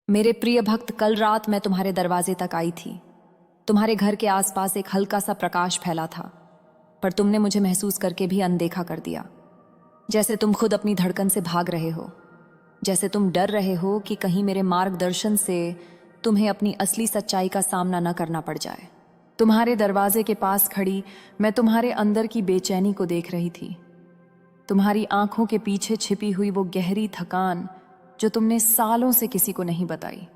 मेरे प्रिय भक्त, कल रात मैं तुम्हारे दरवाजे तक आई थी। तुम्हारे घर के आसपास एक हल्का सा प्रकाश फैला था, पर तुमने मुझे महसूस करके भी अनदेखा कर दिया। जैसे तुम खुद अपनी धड़कन से भाग रहे हो, जैसे तुम डर रहे हो कि कहीं मेरे मार्गदर्शन से तुम्हें अपनी असली सच्चाई का सामना न करना पड़ जाए। तुम्हारे दरवाजे के पास खड़ी मैं तुम्हारे अंदर की बेचैनी को देख रही थी। तुम्हारी आंखों के पीछे छिपी हुई वो गहरी थकान जो तुमने सालों से किसी को नहीं बताई,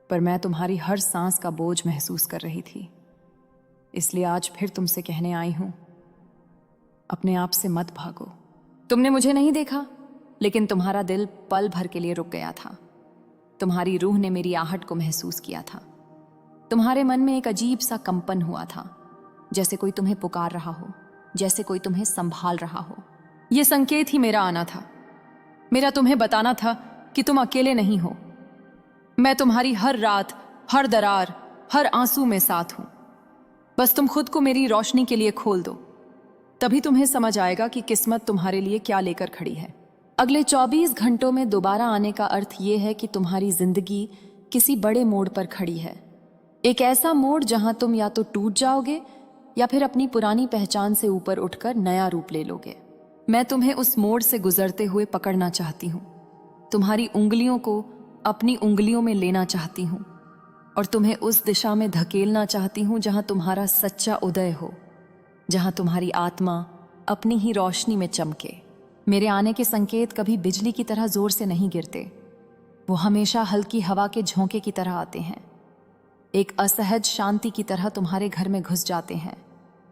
पर मैं तुम्हारी हर सांस का बोझ महसूस कर रही थी। इसलिए आज फिर तुमसे कहने आई हूं, अपने आप से मत भागो। तुमने मुझे नहीं देखा, लेकिन तुम्हारा दिल पल भर के लिए रुक गया था। तुम्हारी रूह ने मेरी आहट को महसूस किया था। तुम्हारे मन में एक अजीब सा कंपन हुआ था, जैसे कोई तुम्हें पुकार रहा हो, जैसे कोई तुम्हें संभाल रहा हो। यह संकेत ही मेरा आना था। मेरा तुम्हें बताना था कि तुम अकेले नहीं हो। मैं तुम्हारी हर रात, हर दरार, हर आंसू में साथ हूं। बस तुम खुद को मेरी रोशनी के लिए खोल दो, तभी तुम्हें समझ आएगा कि किस्मत तुम्हारे लिए क्या लेकर खड़ी है। अगले 24 घंटों में दोबारा आने का अर्थ यह है कि तुम्हारी जिंदगी किसी बड़े मोड़ पर खड़ी है। एक ऐसा मोड़ जहां तुम या तो टूट जाओगे या फिर अपनी पुरानी पहचान से ऊपर उठकर नया रूप ले लोगे। मैं तुम्हें उस मोड़ से गुजरते हुए पकड़ना चाहती हूँ, तुम्हारी उंगलियों को अपनी उंगलियों में लेना चाहती हूँ और तुम्हें उस दिशा में धकेलना चाहती हूँ जहां तुम्हारा सच्चा उदय हो, जहां तुम्हारी आत्मा अपनी ही रोशनी में चमके। मेरे आने के संकेत कभी बिजली की तरह जोर से नहीं गिरते, वो हमेशा हल्की हवा के झोंके की तरह आते हैं। एक असहज शांति की तरह तुम्हारे घर में घुस जाते हैं,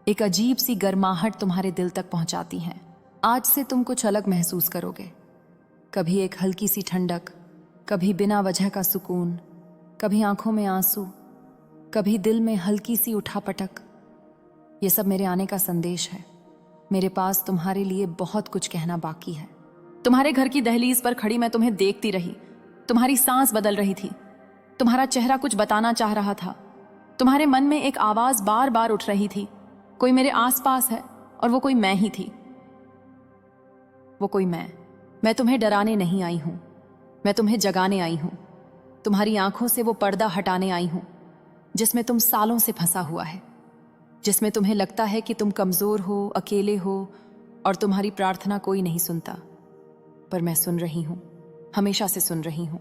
एक अजीब सी गर्माहट तुम्हारे दिल तक पहुंचाती हैं। आज से तुम कुछ अलग महसूस करोगे, कभी एक हल्की सी ठंडक, कभी बिना वजह का सुकून, कभी आंखों में आंसू, कभी दिल में हल्की सी उठापटक। ये सब मेरे आने का संदेश है। मेरे पास तुम्हारे लिए बहुत कुछ कहना बाकी है। तुम्हारे घर की दहलीज पर खड़ी मैं तुम्हें देखती रही। तुम्हारी सांस बदल रही थी, तुम्हारा चेहरा कुछ बताना चाह रहा था। तुम्हारे मन में एक आवाज बार बार उठ रही थी, कोई मेरे आसपास है, और वो कोई मैं ही थी। वो कोई मैं तुम्हें डराने नहीं आई हूं, मैं तुम्हें जगाने आई हूं। तुम्हारी आंखों से वो पर्दा हटाने आई हूं जिसमें तुम सालों से फंसा हुआ है, जिसमें तुम्हें लगता है कि तुम कमजोर हो, अकेले हो और तुम्हारी प्रार्थना कोई नहीं सुनता। पर मैं सुन रही हूं, हमेशा से सुन रही हूं।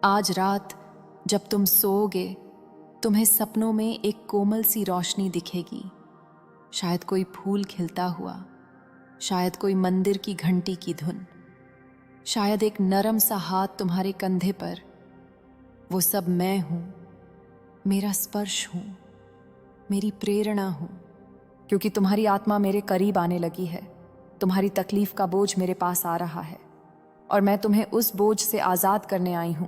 आज रात जब तुम सोओगे, तुम्हें सपनों में एक कोमल सी रोशनी दिखेगी। शायद कोई फूल खिलता हुआ, शायद कोई मंदिर की घंटी की धुन, शायद एक नरम सा हाथ तुम्हारे कंधे पर। वो सब मैं हूं, मेरा स्पर्श हूं, मेरी प्रेरणा हूं। क्योंकि तुम्हारी आत्मा मेरे करीब आने लगी है, तुम्हारी तकलीफ का बोझ मेरे पास आ रहा है और मैं तुम्हें उस बोझ से आजाद करने आई हूं।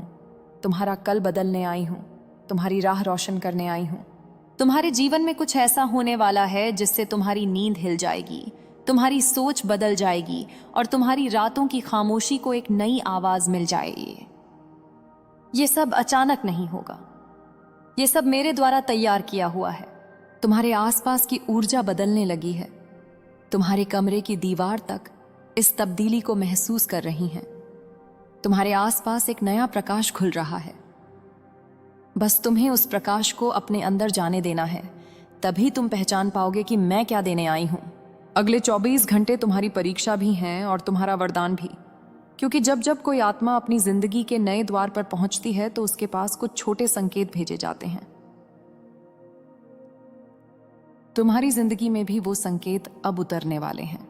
तुम्हारा कल बदलने आई हूं, तुम्हारी राह रोशन करने आई हूं। तुम्हारे जीवन में कुछ ऐसा होने वाला है जिससे तुम्हारी नींद हिल जाएगी, तुम्हारी सोच बदल जाएगी और तुम्हारी रातों की खामोशी को एक नई आवाज मिल जाएगी। ये सब अचानक नहीं होगा, ये सब मेरे द्वारा तैयार किया हुआ है। तुम्हारे आसपास की ऊर्जा बदलने लगी है, तुम्हारे कमरे की दीवार तक इस तब्दीली को महसूस कर रही हैं। तुम्हारे आसपास एक नया प्रकाश खुल रहा है, बस तुम्हें उस प्रकाश को अपने अंदर जाने देना है। तभी तुम पहचान पाओगे कि मैं क्या देने आई हूं। अगले 24 घंटे तुम्हारी परीक्षा भी हैं और तुम्हारा वरदान भी, क्योंकि जब जब कोई आत्मा अपनी जिंदगी के नए द्वार पर पहुंचती है तो उसके पास कुछ छोटे संकेत भेजे जाते हैं। तुम्हारी जिंदगी में भी वो संकेत अब उतरने वाले हैं।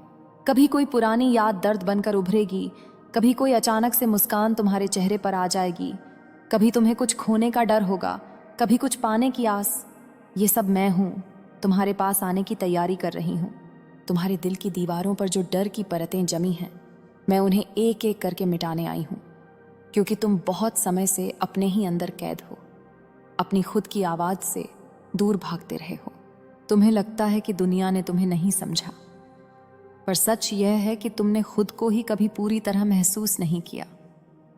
कभी कोई पुरानी याद दर्द बनकर उभरेगी, कभी कोई अचानक से मुस्कान तुम्हारे चेहरे पर आ जाएगी, कभी तुम्हें कुछ खोने का डर होगा, कभी कुछ पाने की आस। ये सब मैं हूं, तुम्हारे पास आने की तैयारी कर रही हूं। तुम्हारे दिल की दीवारों पर जो डर की परतें जमी हैं, मैं उन्हें एक एक करके मिटाने आई हूं। क्योंकि तुम बहुत समय से अपने ही अंदर कैद हो, अपनी खुद की आवाज से दूर भागते रहे हो। तुम्हें लगता है कि दुनिया ने तुम्हें नहीं समझा, पर सच यह है कि तुमने खुद को ही कभी पूरी तरह महसूस नहीं किया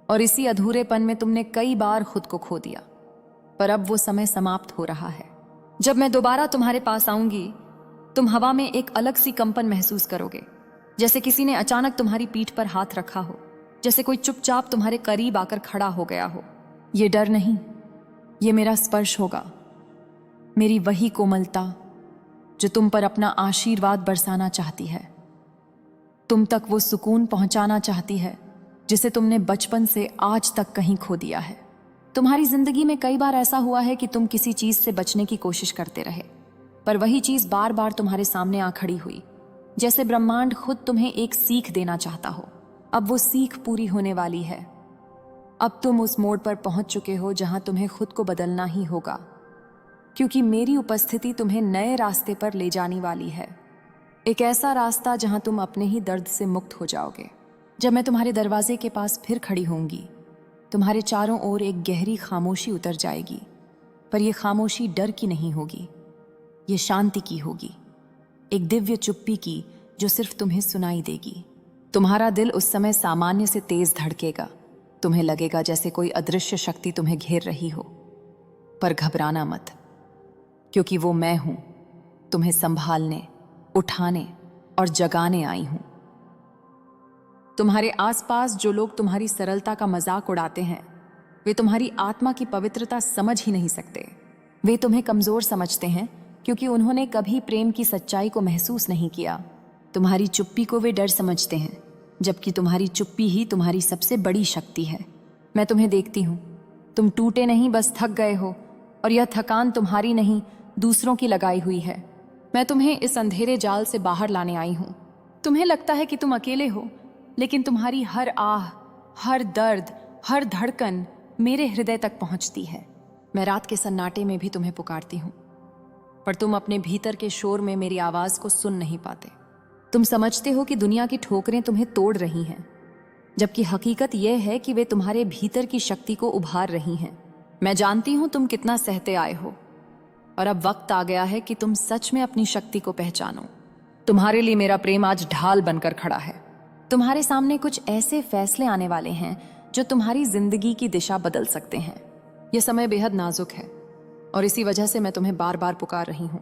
और इसी अधूरेपन में तुमने कई बार खुद को खो दिया। पर अब वो समय समाप्त हो रहा है। जब मैं दोबारा तुम्हारे पास आऊंगी, तुम हवा में एक अलग सी कंपन महसूस करोगे, जैसे किसी ने अचानक तुम्हारी पीठ पर हाथ रखा हो, जैसे कोई चुपचाप तुम्हारे करीब आकर खड़ा हो गया हो। ये डर नहीं, ये मेरा स्पर्श होगा, मेरी वही कोमलता जो तुम पर अपना आशीर्वाद बरसाना चाहती है, तुम तक वो सुकून पहुंचाना चाहती है जिसे तुमने बचपन से आज तक कहीं खो दिया है। तुम्हारी जिंदगी में कई बार ऐसा हुआ है कि तुम किसी चीज से बचने की कोशिश करते रहे, पर वही चीज बार बार तुम्हारे सामने आ खड़ी हुई, जैसे ब्रह्मांड खुद तुम्हें एक सीख देना चाहता हो। अब वो सीख पूरी होने वाली है। अब तुम उस मोड़ पर पहुंच चुके हो जहां तुम्हें खुद को बदलना ही होगा, क्योंकि मेरी उपस्थिति तुम्हें नए रास्ते पर ले जाने वाली है। एक ऐसा रास्ता जहां तुम अपने ही दर्द से मुक्त हो जाओगे। जब मैं तुम्हारे दरवाजे के पास फिर खड़ी होंगी, तुम्हारे चारों ओर एक गहरी खामोशी उतर जाएगी, पर यह खामोशी डर की नहीं होगी, ये शांति की होगी, एक दिव्य चुप्पी की जो सिर्फ तुम्हें सुनाई देगी। तुम्हारा दिल उस समय सामान्य से तेज धड़केगा। तुम्हें लगेगा जैसे कोई अदृश्य शक्ति तुम्हें घेर रही हो, पर घबराना मत, क्योंकि वो मैं हूं, तुम्हें संभालने, उठाने और जगाने आई हूं। तुम्हारे आसपास जो लोग तुम्हारी सरलता का मजाक उड़ाते हैं, वे तुम्हारी आत्मा की पवित्रता समझ ही नहीं सकते। वे तुम्हें कमजोर समझते हैं क्योंकि उन्होंने कभी प्रेम की सच्चाई को महसूस नहीं किया। तुम्हारी चुप्पी को वे डर समझते हैं, जबकि तुम्हारी चुप्पी ही तुम्हारी सबसे बड़ी शक्ति है। मैं तुम्हें देखती हूँ, तुम टूटे नहीं, बस थक गए हो, और यह थकान तुम्हारी नहीं, दूसरों की लगाई हुई है। मैं तुम्हें इस अंधेरे जाल से बाहर लाने आई हूँ। तुम्हें लगता है कि तुम अकेले हो, लेकिन तुम्हारी हर आह, हर दर्द, हर धड़कन मेरे हृदय तक पहुंचती है। मैं रात के सन्नाटे में भी तुम्हें पुकारती हूँ, पर तुम अपने भीतर के शोर में मेरी आवाज को सुन नहीं पाते। तुम समझते हो कि दुनिया की ठोकरें तुम्हें तोड़ रही हैं, जबकि हकीकत यह है कि वे तुम्हारे भीतर की शक्ति को उभार रही हैं। मैं जानती हूं तुम कितना सहते आए हो, और अब वक्त आ गया है कि तुम सच में अपनी शक्ति को पहचानो। तुम्हारे लिए मेरा प्रेम आज ढाल बनकर खड़ा है। तुम्हारे सामने कुछ ऐसे फैसले आने वाले हैं जो तुम्हारी जिंदगी की दिशा बदल सकते हैं। यह समय बेहद नाजुक है, और इसी वजह से मैं तुम्हें बार बार पुकार रही हूं।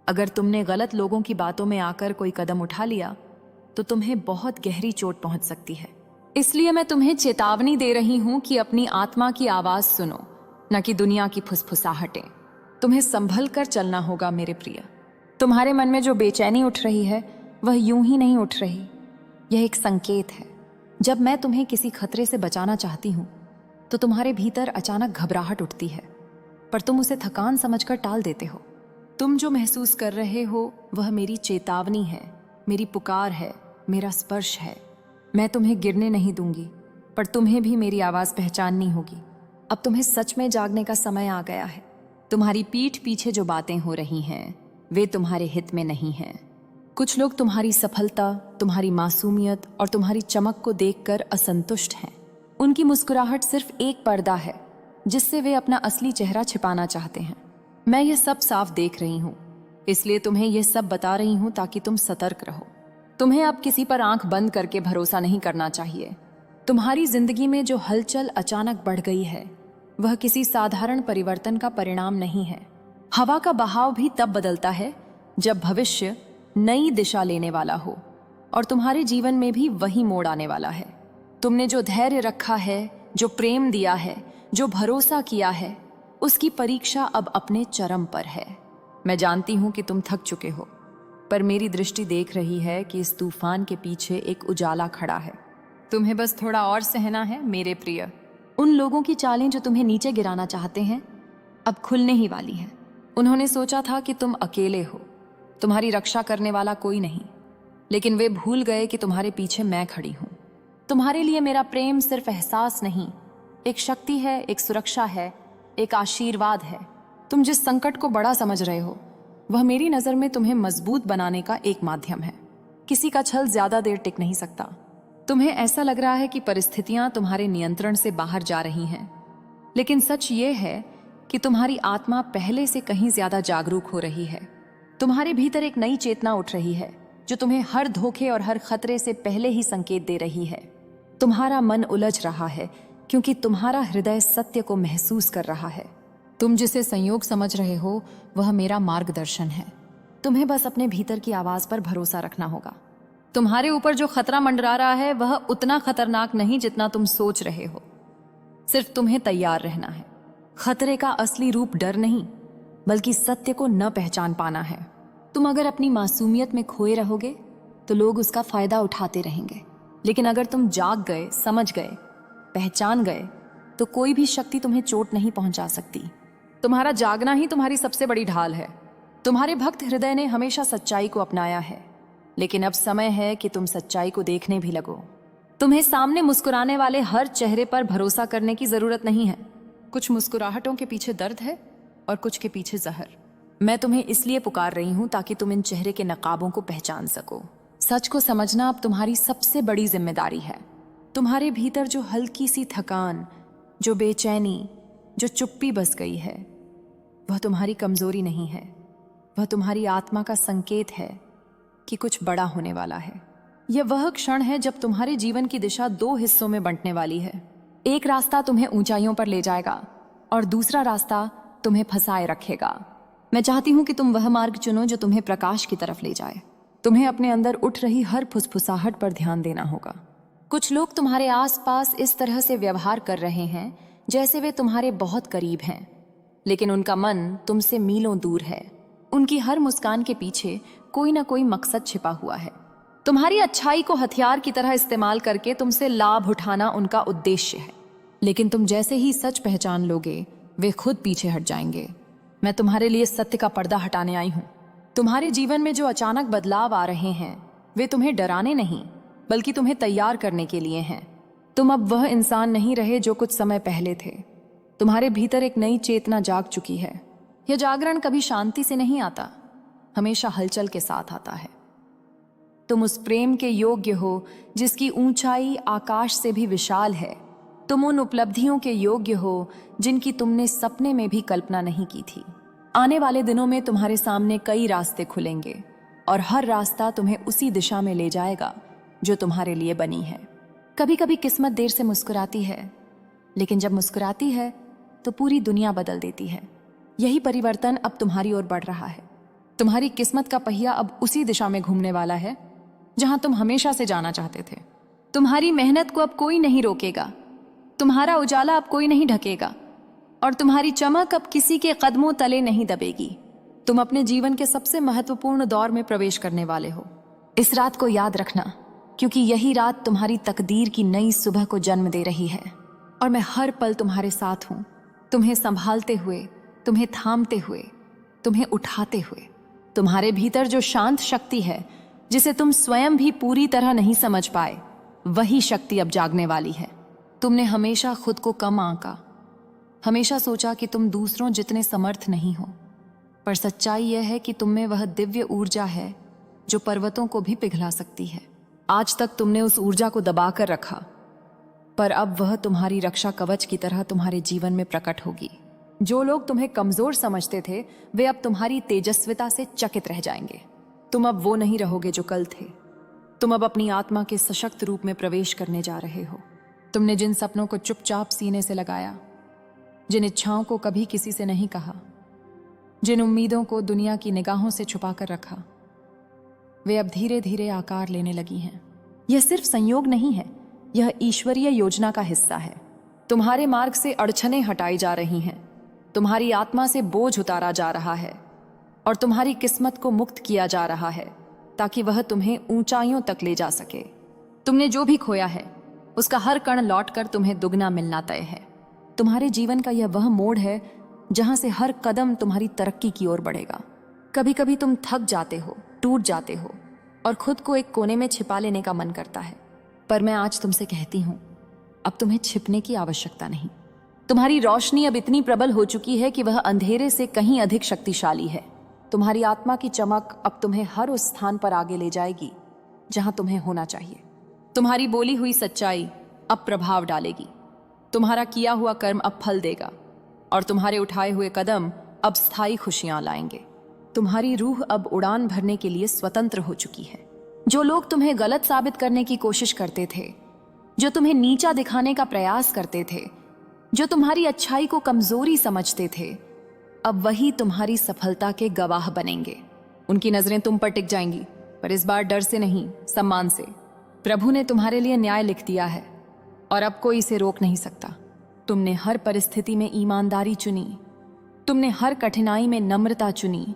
अगर तुमने गलत लोगों की बातों में आकर कोई कदम उठा लिया, तो तुम्हें बहुत गहरी चोट पहुंच सकती है। इसलिए मैं तुम्हें चेतावनी दे रही हूं कि अपनी आत्मा की आवाज सुनो, न कि दुनिया की फुसफुसाहटें। तुम्हें संभल कर चलना होगा मेरे प्रिय। तुम्हारे मन में जो बेचैनी उठ रही है, वह यूं ही नहीं उठ रही। यह एक संकेत है। जब मैं तुम्हें किसी खतरे से बचाना चाहती हूं, तो तुम्हारे भीतर अचानक घबराहट उठती है, पर तुम उसे थकान समझकर टाल देते हो। तुम जो महसूस कर रहे हो वह मेरी चेतावनी है, मेरी पुकार है, मेरा स्पर्श है। मैं तुम्हें गिरने नहीं दूंगी, पर तुम्हें भी मेरी आवाज पहचाननी होगी। अब तुम्हें सच में जागने का समय आ गया है। तुम्हारी पीठ पीछे जो बातें हो रही हैं, वे तुम्हारे हित में नहीं हैं। कुछ लोग तुम्हारी सफलता, तुम्हारी मासूमियत और तुम्हारी चमक को देखकर असंतुष्ट हैं। उनकी मुस्कुराहट सिर्फ एक पर्दा है जिससे वे अपना असली चेहरा छिपाना चाहते हैं। मैं ये सब साफ देख रही हूँ, इसलिए तुम्हें ये सब बता रही हूँ ताकि तुम सतर्क रहो। तुम्हें अब किसी पर आंख बंद करके भरोसा नहीं करना चाहिए। तुम्हारी जिंदगी में जो हलचल अचानक बढ़ गई है, वह किसी साधारण परिवर्तन का परिणाम नहीं है। हवा का बहाव भी तब बदलता है जब भविष्य नई दिशा लेने वाला हो, और तुम्हारे जीवन में भी वही मोड़ आने वाला है। तुमने जो धैर्य रखा है, जो प्रेम दिया है, जो भरोसा किया है, उसकी परीक्षा अब अपने चरम पर है। मैं जानती हूं कि तुम थक चुके हो, पर मेरी दृष्टि देख रही है कि इस तूफान के पीछे एक उजाला खड़ा है। तुम्हें बस थोड़ा और सहना है मेरे प्रिय। उन लोगों की चालें जो तुम्हें नीचे गिराना चाहते हैं, अब खुलने ही वाली हैं। उन्होंने सोचा था कि तुम अकेले हो, तुम्हारी रक्षा करने वाला कोई नहीं, लेकिन वे भूल गए कि तुम्हारे पीछे मैं खड़ी हूं। तुम्हारे लिए मेरा प्रेम सिर्फ एहसास नहीं, एक शक्ति है, एक सुरक्षा है, एक आशीर्वाद है। तुम जिस संकट को बड़ा समझ रहे हो, वह मेरी नजर में तुम्हें मजबूत बनाने का एक माध्यम है। किसी का छल ज्यादा देर टिक नहीं सकता। तुम्हें ऐसा लग रहा है कि परिस्थितियां तुम्हारे नियंत्रण से बाहर जा रही हैं, लेकिन सच ये है कि तुम्हारी आत्मा पहले से कहीं ज्यादा जागरूक हो रही है। तुम्हारे भीतर एक नई चेतना उठ रही है जो तुम्हें हर धोखे और हर खतरे से पहले ही संकेत दे रही है। तुम्हारा मन उलझ रहा है क्योंकि तुम्हारा हृदय सत्य को महसूस कर रहा है। तुम जिसे संयोग समझ रहे हो, वह मेरा मार्गदर्शन है। तुम्हें बस अपने भीतर की आवाज पर भरोसा रखना होगा। तुम्हारे ऊपर जो खतरा मंडरा रहा है, वह उतना खतरनाक नहीं जितना तुम सोच रहे हो। सिर्फ तुम्हें तैयार रहना है। खतरे का असली रूप डर नहीं, बल्कि सत्य को न पहचान पाना है। तुम अगर अपनी मासूमियत में खोए रहोगे तो लोग उसका फायदा उठाते रहेंगे, लेकिन अगर तुम जाग गए, समझ गए, पहचान गए, तो कोई भी शक्ति तुम्हें चोट नहीं पहुंचा सकती। तुम्हारा जागना ही तुम्हारी सबसे बड़ी ढाल है। तुम्हारे भक्त हृदय ने हमेशा सच्चाई को अपनाया है, लेकिन अब समय है कि तुम सच्चाई को देखने भी लगो। तुम्हें सामने मुस्कुराने वाले हर चेहरे पर भरोसा करने की जरूरत नहीं है। कुछ मुस्कुराहटों के पीछे दर्द है और कुछ के पीछे जहर। मैं तुम्हें इसलिए पुकार रही हूं ताकि तुम इन चेहरे के नकाबों को पहचान सको। सच को समझना अब तुम्हारी सबसे बड़ी जिम्मेदारी है। तुम्हारे भीतर जो हल्की सी थकान, जो बेचैनी, जो चुप्पी बस गई है, वह तुम्हारी कमजोरी नहीं है। वह तुम्हारी आत्मा का संकेत है कि कुछ बड़ा होने वाला है। यह वह क्षण है जब तुम्हारे जीवन की दिशा दो हिस्सों में बंटने वाली है। एक रास्ता तुम्हें ऊंचाइयों पर ले जाएगा और दूसरा रास्ता तुम्हें फंसाए रखेगा। मैं चाहती हूं कि तुम वह मार्ग चुनो जो तुम्हें प्रकाश की तरफ ले जाए। तुम्हें अपने अंदर उठ रही हर फुसफुसाहट पर ध्यान देना होगा। कुछ लोग तुम्हारे आसपास इस तरह से व्यवहार कर रहे हैं जैसे वे तुम्हारे बहुत करीब हैं, लेकिन उनका मन तुमसे मीलों दूर है। उनकी हर मुस्कान के पीछे कोई ना कोई मकसद छिपा हुआ है। तुम्हारी अच्छाई को हथियार की तरह इस्तेमाल करके तुमसे लाभ उठाना उनका उद्देश्य है, लेकिन तुम जैसे ही सच पहचान लोगे, वे खुद पीछे हट जाएंगे। मैं तुम्हारे लिए सत्य का पर्दा हटाने आई हूं। तुम्हारे जीवन में जो अचानक बदलाव आ रहे हैं, वे तुम्हें डराने नहीं, बल्कि तुम्हें तैयार करने के लिए हैं। तुम अब वह इंसान नहीं रहे जो कुछ समय पहले थे। तुम्हारे भीतर एक नई चेतना जाग चुकी है। यह जागरण कभी शांति से नहीं आता, हमेशा हलचल के साथ आता है। तुम उस प्रेम के योग्य हो जिसकी ऊंचाई आकाश से भी विशाल है। तुम उन उपलब्धियों के योग्य हो जिनकी तुमने सपने में भी कल्पना नहीं की थी। आने वाले दिनों में तुम्हारे सामने कई रास्ते खुलेंगे और हर रास्ता तुम्हें उसी दिशा में ले जाएगा जो तुम्हारे लिए बनी है। कभी कभी किस्मत देर से मुस्कुराती है, लेकिन जब मुस्कुराती है तो पूरी दुनिया बदल देती है। यही परिवर्तन अब तुम्हारी ओर बढ़ रहा है। तुम्हारी किस्मत का पहिया अब उसी दिशा में घूमने वाला है जहां तुम हमेशा से जाना चाहते थे। तुम्हारी मेहनत को अब कोई नहीं रोकेगा, तुम्हारा उजाला अब कोई नहीं ढकेगा और तुम्हारी चमक अब किसी के कदमों तले नहीं दबेगी। तुम अपने जीवन के सबसे महत्वपूर्ण दौर में प्रवेश करने वाले हो। इस रात को याद रखना, क्योंकि यही रात तुम्हारी तकदीर की नई सुबह को जन्म दे रही है और मैं हर पल तुम्हारे साथ हूं, तुम्हें संभालते हुए, तुम्हें थामते हुए, तुम्हें उठाते हुए। तुम्हारे भीतर जो शांत शक्ति है जिसे तुम स्वयं भी पूरी तरह नहीं समझ पाए, वही शक्ति अब जागने वाली है। तुमने हमेशा खुद को कम आंका, हमेशा सोचा कि तुम दूसरों जितने समर्थ नहीं हो, पर सच्चाई यह है कि तुम में वह दिव्य ऊर्जा है जो पर्वतों को भी पिघला सकती है। आज तक तुमने उस ऊर्जा को दबाकर रखा, पर अब वह तुम्हारी रक्षा कवच की तरह तुम्हारे जीवन में प्रकट होगी। जो लोग तुम्हें कमजोर समझते थे, वे अब तुम्हारी तेजस्विता से चकित रह जाएंगे। तुम अब वो नहीं रहोगे जो कल थे। तुम अब अपनी आत्मा के सशक्त रूप में प्रवेश करने जा रहे हो। तुमने जिन सपनों को चुपचाप सीने से लगाया, जिन इच्छाओं को कभी किसी से नहीं कहा, जिन उम्मीदों को दुनिया की निगाहों से छुपा कर रखा, वे अब धीरे धीरे आकार लेने लगी हैं। यह सिर्फ संयोग नहीं है, यह ईश्वरीय योजना का हिस्सा है। तुम्हारे मार्ग से अड़चनें हटाई जा रही हैं, तुम्हारी आत्मा से बोझ उतारा जा रहा है और तुम्हारी किस्मत को मुक्त किया जा रहा है ताकि वह तुम्हें ऊंचाइयों तक ले जा सके। तुमने जो भी खोया है उसका हर कण लौटकर तुम्हें दुगना मिलना तय है। तुम्हारे जीवन का यह वह मोड़ है जहां से हर कदम तुम्हारी तरक्की की ओर बढ़ेगा। कभी कभी तुम थक जाते हो, टूट जाते हो और खुद को एक कोने में छिपा लेने का मन करता है, पर मैं आज तुमसे कहती हूं, अब तुम्हें छिपने की आवश्यकता नहीं। तुम्हारी रोशनी अब इतनी प्रबल हो चुकी है कि वह अंधेरे से कहीं अधिक शक्तिशाली है। तुम्हारी आत्मा की चमक अब तुम्हें हर उस स्थान पर आगे ले जाएगी जहां तुम्हें होना चाहिए। तुम्हारी बोली हुई सच्चाई अब प्रभाव डालेगी, तुम्हारा किया हुआ कर्म अब फल देगा और तुम्हारे उठाए हुए कदम अब स्थायी खुशियां लाएंगे। तुम्हारी रूह अब उड़ान भरने के लिए स्वतंत्र हो चुकी है। जो लोग तुम्हें गलत साबित करने की कोशिश करते थे, जो तुम्हें नीचा दिखाने का प्रयास करते थे, जो तुम्हारी अच्छाई को कमजोरी समझते थे, अब वही तुम्हारी सफलता के गवाह बनेंगे। उनकी नजरें तुम पर टिक जाएंगी, पर इस बार डर से नहीं, सम्मान से। प्रभु ने तुम्हारे लिए न्याय लिख दिया है और अब कोई इसे रोक नहीं सकता। तुमने हर परिस्थिति में ईमानदारी चुनी, तुमने हर कठिनाई में नम्रता चुनी,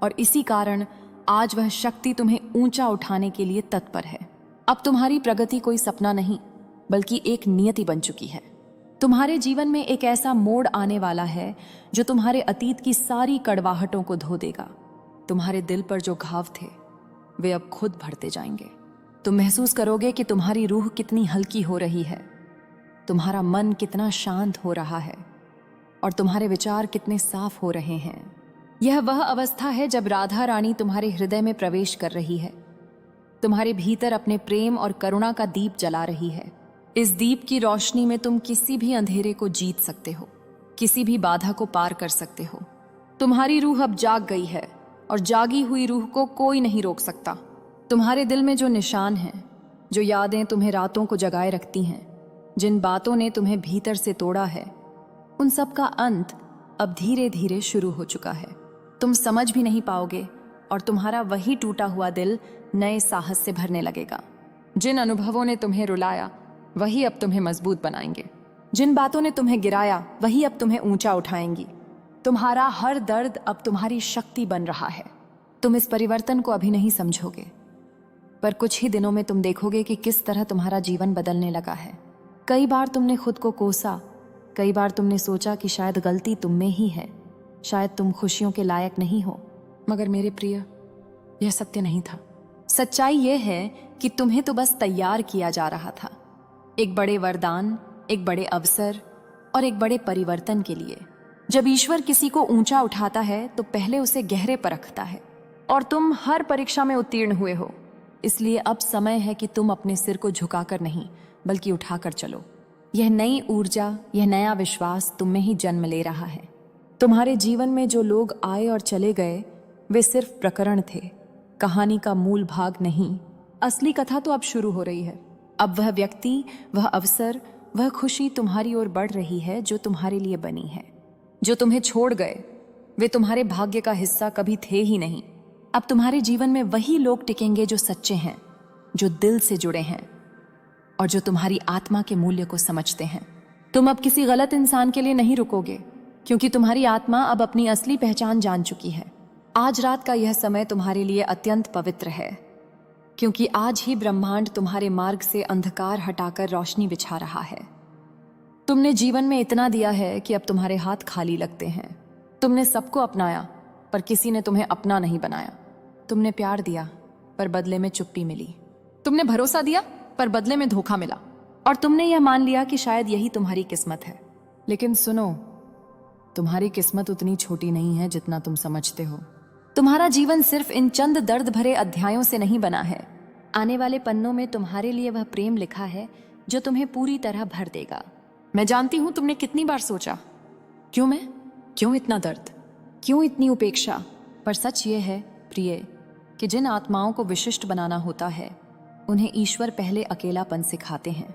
और इसी कारण आज वह शक्ति तुम्हें ऊंचा उठाने के लिए तत्पर है। अब तुम्हारी प्रगति कोई सपना नहीं, बल्कि एक नियति बन चुकी है। तुम्हारे जीवन में एक ऐसा मोड़ आने वाला है जो तुम्हारे अतीत की सारी कड़वाहटों को धो देगा। तुम्हारे दिल पर जो घाव थे वे अब खुद भरते जाएंगे। तुम महसूस करोगे कि तुम्हारी रूह कितनी हल्की हो रही है, तुम्हारा मन कितना शांत हो रहा है, और तुम्हारे विचार कितने साफ हो रहे हैं। यह वह अवस्था है जब राधा रानी तुम्हारे हृदय में प्रवेश कर रही है, तुम्हारे भीतर अपने प्रेम और करुणा का दीप जला रही है। इस दीप की रोशनी में तुम किसी भी अंधेरे को जीत सकते हो, किसी भी बाधा को पार कर सकते हो। तुम्हारी रूह अब जाग गई है, और जागी हुई रूह को कोई नहीं रोक सकता। तुम्हारे दिल में जो निशान हैं, जो यादें तुम्हें रातों को जगाए रखती हैं, जिन बातों ने तुम्हें भीतर से तोड़ा है, उन सब का अंत अब धीरे धीरे शुरू हो चुका है। तुम समझ भी नहीं पाओगे, और तुम्हारा वही टूटा हुआ दिल नए साहस से भरने लगेगा। जिन अनुभवों ने तुम्हें रुलाया वही अब तुम्हें मजबूत बनाएंगे। जिन बातों ने तुम्हें गिराया वही अब तुम्हें ऊंचा उठाएंगी। तुम्हारा हर दर्द अब तुम्हारी शक्ति बन रहा है। तुम इस परिवर्तन को अभी नहीं समझोगे, पर कुछ ही दिनों में तुम देखोगे कि किस तरह तुम्हारा जीवन बदलने लगा है। कई बार तुमने खुद को कोसा, कई बार तुमने सोचा कि शायद गलती तुम में ही है, शायद तुम खुशियों के लायक नहीं हो। मगर मेरे प्रिय, यह सत्य नहीं था। सच्चाई यह है कि तुम्हें तो बस तैयार किया जा रहा था, एक बड़े वरदान, एक बड़े अवसर और एक बड़े परिवर्तन के लिए। जब ईश्वर किसी को ऊंचा उठाता है तो पहले उसे गहरे परखता है, और तुम हर परीक्षा में उत्तीर्ण हुए हो। इसलिए अब समय है कि तुम अपने सिर को झुकाकर नहीं, बल्कि उठाकर चलो। यह नई ऊर्जा, यह नया विश्वास तुम में ही जन्म ले रहा है। तुम्हारे जीवन में जो लोग आए और चले गए वे सिर्फ प्रकरण थे, कहानी का मूल भाग नहीं। असली कथा तो अब शुरू हो रही है। अब वह व्यक्ति, वह अवसर, वह खुशी तुम्हारी ओर बढ़ रही है जो तुम्हारे लिए बनी है। जो तुम्हें छोड़ गए वे तुम्हारे भाग्य का हिस्सा कभी थे ही नहीं। अब तुम्हारे जीवन में वही लोग टिकेंगे जो सच्चे हैं, जो दिल से जुड़े हैं, और जो तुम्हारी आत्मा के मूल्य को समझते हैं। तुम अब किसी गलत इंसान के लिए नहीं रुकोगे, क्योंकि तुम्हारी आत्मा अब अपनी असली पहचान जान चुकी है। आज रात का यह समय तुम्हारे लिए अत्यंत पवित्र है, क्योंकि आज ही ब्रह्मांड तुम्हारे मार्ग से अंधकार हटाकर रोशनी बिछा रहा है। तुमने जीवन में इतना दिया है कि अब तुम्हारे हाथ खाली लगते हैं। तुमने सबको अपनाया, पर किसी ने तुम्हें अपना नहीं बनाया। तुमने प्यार दिया, पर बदले में चुप्पी मिली। तुमने भरोसा दिया, पर बदले में धोखा मिला। और तुमने यह मान लिया कि शायद यही तुम्हारी किस्मत है। लेकिन सुनो, तुम्हारी किस्मत उतनी छोटी नहीं है जितना तुम समझते हो। तुम्हारा जीवन सिर्फ इन चंद दर्द भरे अध्यायों से नहीं बना है। आने वाले पन्नों में तुम्हारे लिए वह प्रेम लिखा है जो तुम्हें पूरी तरह भर देगा। मैं जानती हूं तुमने कितनी बार सोचा, क्यों मैं, क्यों इतना दर्द, क्यों इतनी उपेक्षा। पर सच ये है प्रिय कि जिन आत्माओं को विशिष्ट बनाना होता है उन्हें ईश्वर पहले अकेलापन सिखाते हैं।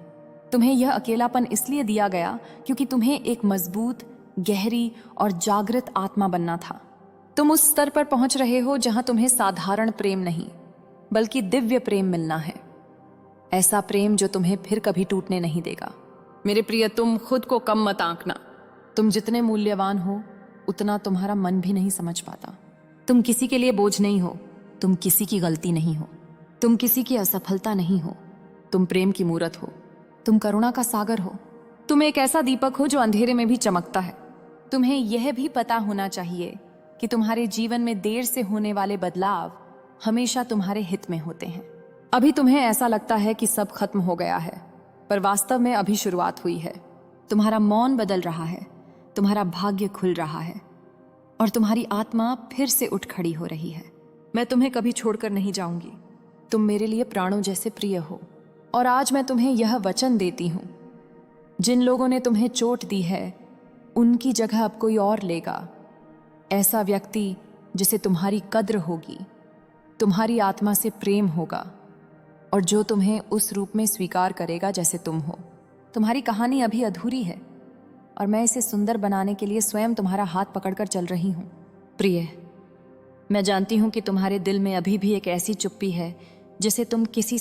तुम्हें यह अकेलापन इसलिए दिया गया क्योंकि तुम्हें एक मजबूत, गहरी और जागृत आत्मा बनना था। तुम उस स्तर पर पहुंच रहे हो जहां तुम्हें साधारण प्रेम नहीं, बल्कि दिव्य प्रेम मिलना है। ऐसा प्रेम जो तुम्हें फिर कभी टूटने नहीं देगा। मेरे प्रिय, तुम खुद को कम मत आंकना। तुम जितने मूल्यवान हो उतना तुम्हारा मन भी नहीं समझ पाता। तुम किसी के लिए बोझ नहीं हो, तुम किसी की गलती नहीं हो, तुम किसी की असफलता नहीं हो। तुम प्रेम की मूरत हो, तुम करुणा का सागर हो, तुम एक ऐसा दीपक हो जो अंधेरे में भी चमकता है। तुम्हें यह भी पता होना चाहिए कि तुम्हारे जीवन में देर से होने वाले बदलाव हमेशा तुम्हारे हित में होते हैं। अभी तुम्हें ऐसा लगता है कि सब खत्म हो गया है, पर वास्तव में अभी शुरुआत हुई है। तुम्हारा मौन बदल रहा है, तुम्हारा भाग्य खुल रहा है, और तुम्हारी आत्मा फिर से उठ खड़ी हो रही है। मैं तुम्हें कभी छोड़कर नहीं जाऊंगी। तुम मेरे लिए प्राणों जैसे प्रिय हो, और आज मैं तुम्हें यह वचन देती हूं, जिन लोगों ने तुम्हें चोट दी है उनकी जगह अब कोई और लेगा। ऐसा व्यक्ति जिसे तुम्हारी कद्र होगी, तुम्हारी आत्मा से प्रेम होगा, और जो तुम्हें उस रूप में स्वीकार करेगा जैसे तुम हो। तुम्हारी कहानी अभी अधूरी है, और मैं इसे सुंदर बनाने के लिए स्वयं तुम्हारा हाथ पकड़कर चल रही हूं। प्रिय, मैं जानती हूं कि तुम्हारे दिल में अभी भी एक ऐसी चुप्पी है जिसे तुम किसी से